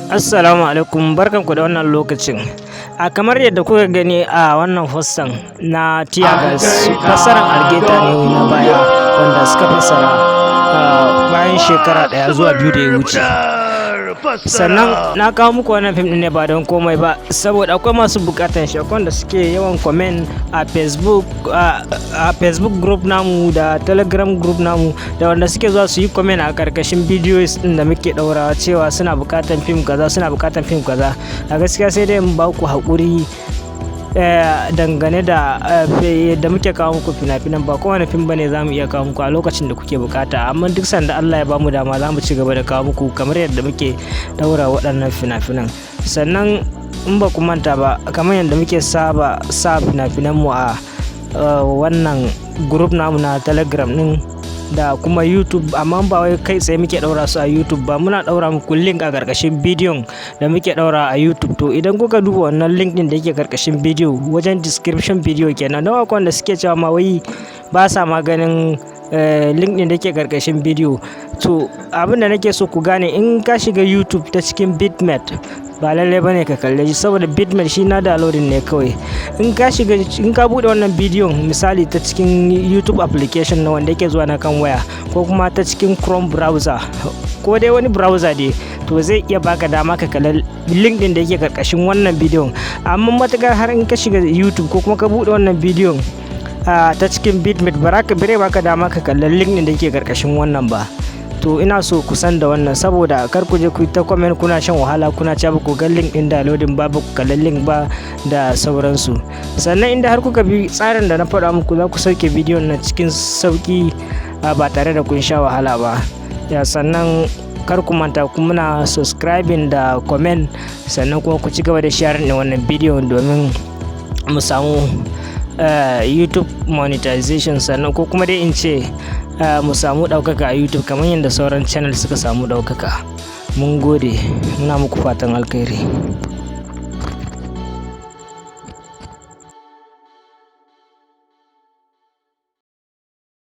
Assalamu alaikum, barkanku da wannan lokacin. Kamar yadda kuka gani a wannan fassan na TIYAGAS, fassarar ALGAITA ne na baya wanda suka fassara bayan shekara 1 zuwa 2 da ya wuce. Sannan na kawo muku wannan fim ɗin ne ba don komai ba, saboda akwai masu bukatan shi, akwai wanda suke yawan comment a Facebook group namu da Telegram group namu, da wanda suke zuwa su yi comment a karkashin videos ɗin da muke ɗaurawa cewa suna bukatan fim kaza, suna bukatan fim kaza. A gaskiya sai dai in ba ku haƙuri dangane da yadda muke kawo muku fina-finan. Ba kowane fim bane za mu iya kawo muku a lokacin da kuke bukata, amma duk sanda Allah ya bamu dama za mu ci gaba da kawo muku kamar yadda muke daura waɗannan fina-finan. Sannan in ba ku manta ba, kamar yadda muke saba sa fina-finan mu a wannan group namu na Telegram din da kuma YouTube, amma ba wai kai tsaye muke daura su a YouTube ba, muna daura muku link a karkashin bidiyon da muke daura a YouTube. To idan kuka duba wannan link din da yake karkashin bidiyo wajen description bidiyo kenan, na wanda suke cewa ma wai ba sa maganin link din da yake karkashin bidiyo. To abin da nake so ku gane, in ka shiga YouTube ta cikin bitmap ba lallai bane ka kalle shi, saboda bitmap shi na downloading ne kawai. In ka bude wannan bidiyon misali ta cikin YouTube application na wanda yake zuwa na kan waya, ko kuma ta cikin Chrome browser ko dai wani browser dai, to zai iya baka dama ka kalle link din da yake karkashin wannan bidiyon. Amma matakar har in ka shiga YouTube ko kuma ka bude wannan bidiyon ta cikin bitmap, bare baka dama ka kalle link din da yake karkashin wannan ba. To ina so ku san da wannan, saboda kar ku je ku ta comment kuna shan wahala kuna cewa ba ku ga link din downloading ba ku kalla link ba da sauransu. Sannan inda har kuka bi tsarin da na faɗa muku, za ku sauke bidiyon na cikin sauki ba tare da kun sha wahala ba. Sannan kar ku manta ku muna subscribing da comment, sannan kuma ku ci gaba da sharing din wannan bidiyon domin mu samu YouTube monetization, sannan ko kuma dai in ce mu samu ɗaukaka a YouTube kamar yadda sauran channel suka samu ɗaukaka. Mun gode, muna muku fatan alkhairi.